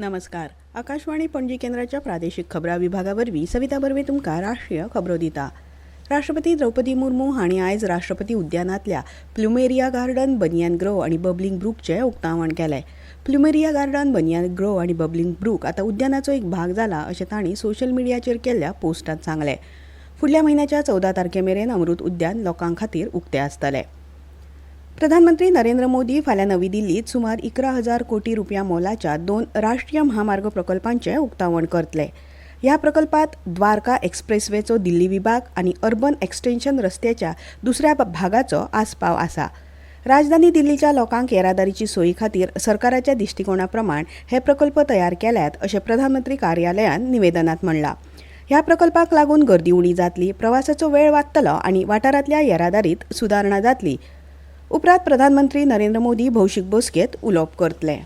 नमस्कार. आकाशवाणी पणजी केंद्राच्या प्रादेशिक खबरां विभागावरवीं सविता बर्वे तुमकां राष्ट्रीय खबरो दिता. राष्ट्रपती द्रौपदी मुर्मू हांणी आयज राष्ट्रपती उद्यानांतल्या प्लुमेरिया गार्डन, बनियन ग्रोव आनी बबलिंग ब्रूकचें उक्तावण केलें. प्लुमेरिया गार्डन, बनियन ग्रोव आनी बबलिंग ब्रूक आतां उद्यानाचो एक भाग जाला अशें तांणी सोशल मिडियाचेर केल्ल्या पोस्टांत सांगलें. फुडल्या म्हयन्याच्या 14 तारखेमेरेन अमृत उद्यान लोकां खातीर उक्तें आसतलें. प्रधानमंत्री नरेंद्र मोदी फाल्यां नवी दिल्लीत सुमार 11,000 कोटी रुपया मोलाच्या 2 राष्ट्रीय महामार्ग प्रकल्पांचें उक्तावण करतले. ह्या प्रकल्पांत द्वारका एक्सप्रेसवेचो दिल्ली विभाग आनी अर्बन एक्सटेन्शन रस्त्याच्या दुसऱ्या भागाचो आस्पाव आसा. राजधानी दिल्लीच्या लोकांक येरादारीची सोयी खातीर सरकाराच्या दिश्टिकोणा प्रमाण हे प्रकल्प तयार केल्यात अशें प्रधानमंत्री कार्यालयान निवेदनांत म्हणलां. ह्या प्रकल्पाक लागून गर्दी उणी जातली, प्रवासाचो वेळ वाचतलो आनी वाठारांतल्या येरादारीत सुदारणा जातली. उपरांत प्रधानमंत्री नरेंद्र मोदी भौशीक बसकेत उलोवप करतले.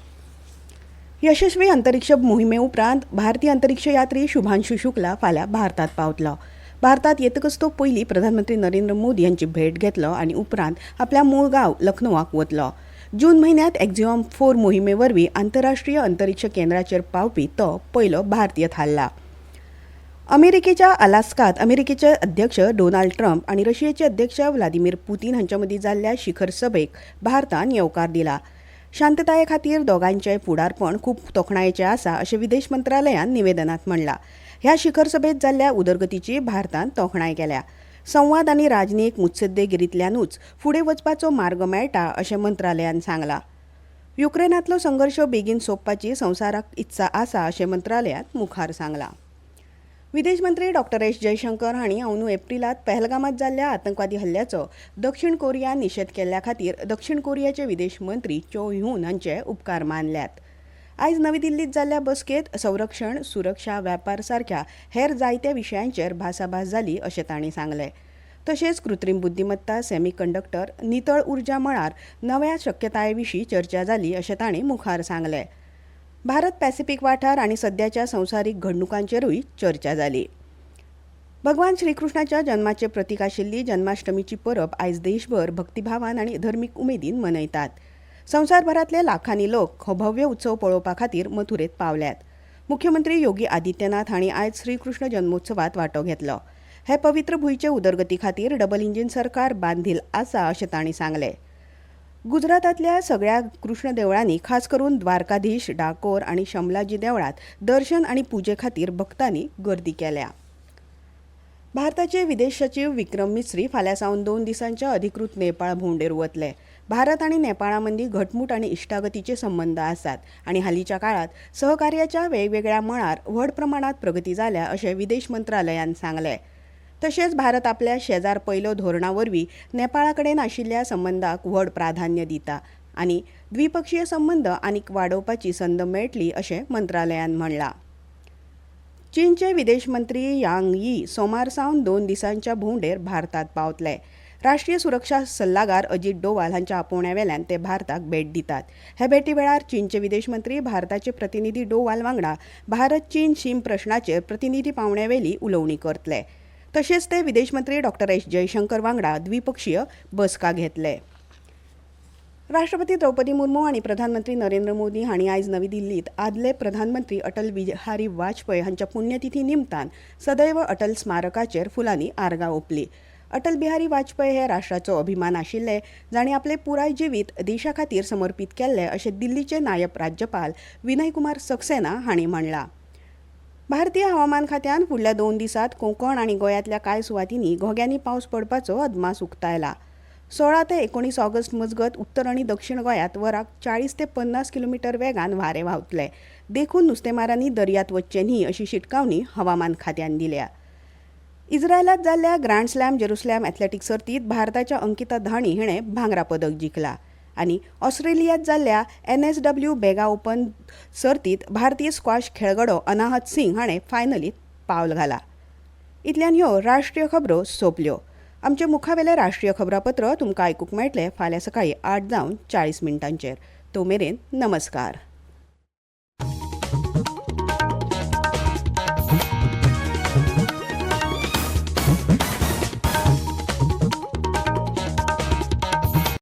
यशस्वी अंतरिक्ष मोहिमे उपरांत भारतीय अंतरिक्ष यात्री शुभांशु शुक्ला फाल्यां भारतांत पावतलो. भारतांत येतकच तो पयलीं प्रधानमंत्री नरेंद्र मोदी हांची भेट घेतलो आनी उपरांत आपल्या मूळ गांव लखनौवाक वतलो. जून म्हयन्यांत एक्झिओम 4 मोहिमे वरवीं आंतरराष्ट्रीय अंतरिक्ष केंद्राचेर पावपी तो पयलो भारतीय थारला. अमेरिकेच्या अलास्कात अमेरिकेचे अध्यक्ष डोनाल्ड ट्रम्प आनी रशियेचे अध्यक्ष व्लादिमीर पुतीन हांच्या मदीं जाल्ल्या शिखर सभेक भारतान येवकार दिला. शांतताये खातीर दोगांचेंय फुडारपण खूब तोखणायेचें आसा अशें विदेश मंत्रालयान निवेदनांत म्हणलां. ह्या शिखर सभेत जाल्ल्या उदरगतीची भारतान तोखणाय केल्या. संवाद आनी राजनैतीक मुत्सद्देगिरींतल्यानूच फुडें वचपाचो मार्ग मेळटा अशें मंत्रालयान सांगलां. युक्रेनांतलो संघर्श बेगीन सोंपपाची संवसाराक इत्सा आसा अशें मंत्रालयान मुखार सांगलां. विदेश मंत्री डॉ. एस. जयशंकर हांणी अंदू एप्रिलांत पहलगामांत जाल्ल्या आतंकवादी हल्ल्याचो दक्षिण कोरियान निशेध केल्ल्या खातीर दक्षिण कोरियाचे विदेश मंत्री चो ह्यून हांचे उपकार मानल्यात. आयज नवी दिल्लींत जाल्ल्या बसकेत संरक्षण, सुरक्षा, वेपार सारख्या हेर जायत्या विशयांचेर भासाभास जाली अशें तांणी सांगलें. तशेंच कृत्रीम बुद्धिमत्ता, सेमीकंडक्टर, नितळ उर्जा मळार नव्या शक्यताये विशीं चर्चा जाली अशें तांणी मुखार सांगलें. भारत पॅसिफीक वाठार आनी सद्याच्या संवसारीक घडणुकांचेरूय चर्चा जाली. भगवान श्रीकृष्णाच्या जल्माचें प्रतीक आशिल्ली जन्माष्टमीची परब आयज देशभर भक्तिभावान आनी धर्मीक उमेदीन मनयतात. संवसारभरांतले लाखांनी लोक हो भव्य उत्सव पळोवपा खातीर मथुरेंत पावल्यात. मुख्यमंत्री योगी आदित्यनाथ हांणी आयज श्रीकृष्ण जन्मोत्सवात वांटो घेतलो. हे पवित्र भुंयचे उदरगती खातीर डबल इंजीन सरकार बांदील आसा अशें तांणी सांगलें. गुजरातांतल्या सगळ्या कृष्ण देवळांनी खास करून द्वारकाधीश, डाकोर आनी शंबलाजी देवळांत दर्शन आनी पुजे खातीर भक्तांनी गर्दी केल्या. भारताचे विदेश सचिव विक्रम मिस्री फाल्यां सावन 2 दिसांच्या अधिकृत नेपाळ भोंवडेर वतले. भारत आनी नेपाळा मदीं घटमूट आनी इश्टागतीचे संबंद आसात आनी हालींच्या काळात सहकार्याच्या वेगवेगळ्या मळार व्हड प्रमाणात प्रगती जाल्या अशें विदेश मंत्रालयान सांगलें. तशेंच भारत आपल्या शेजार पयलो धोरणा वरवीं नेपाळा कडेन आशिल्ल्या संबंदाक व्हड प्राधान्य दिता आनी द्विपक्षीय संबंद आनीक वाडोवपाची संद मेळटली अशें मंत्रालयान म्हणलां. चीनचे विदेश मंत्री यांग यी सोमार सावन 2 दिसांच्या भोंवडेर भारतांत पावतले. राष्ट्रीय सुरक्षा सल्लागार अजीत डोवाल हांच्या आपोवण्या ते भारताक भेट दितात. हे भेटी वेळार चीनचे विदेश मंत्री भारताचे प्रतिनिधी डोवाल वांगडा भारत चीन शीम प्रश्नाचेर प्रतिनिधी पावण्यावेली उलोवणी करतले. तशेंच ते विदेश मंत्री डॉ. एस. जयशंकर वांगडा द्विपक्षीय बसका घेतले. राष्ट्रपती द्रौपदी मुर्मू आनी प्रधानमंत्री नरेंद्र मोदी हांणी आयज नवी दिल्लींत आदले प्रधानमंत्री अटल बिहारी वाजपेयी हांच्या पुण्यतिथी निमतान सदैव अटल स्मारकाचेर फुलांनी आर्गां ओंपली. अटल बिहारी वाजपेयी हे राष्ट्राचो अभिमान आशिल्ले, जांणी आपले पुराय जिवीत देशा खातीर समर्पीत केल्ले अशें दिल्लीचे नायब राज्यपाल विनय कुमार सक्सेना हांणी म्हणलां. भारतीय हवामान खात्यान फुडल्या 2 दिसांत कोंकण आनी गोंयांतल्या कांय सुवातींनी घोग्यांनी पावस पडपाचो अदमास उक्तायला. 16 ते 19 ऑगस्ट मजगत उत्तर आनी दक्षिण गोंयांत वराक 40 ते 50 किलोमीटर वेगान वारे व्हांवतले. देखून नुस्तेमारांनी दर्यांत वचचें न्ही अशी शिटकावणी हवामान खात्यान दिल्या. इस्रायलांत जाल्ल्या ग्रँड स्लॅम जेरुसलेम एथलेटीक सर्तींत भारताच्या अंकिता धाणी हिणें भांगरा पदक जिखला आनी ऑस्ट्रेलियांत जाल्ल्या NSW बेगा ओपन सर्तींत भारतीय स्क्वॉश खेळगडो अनाहत सिंग हाणें फायनलींत पावल घाला. इतल्यान ह्यो राष्ट्रीय खबरो सोंपल्यो. आमचे मुखावेले राष्ट्रीय खबरापत्र तुमकां आयकूंक मेळटलें फाल्यां सकाळीं 8:40 तो मेरेन नमस्कार.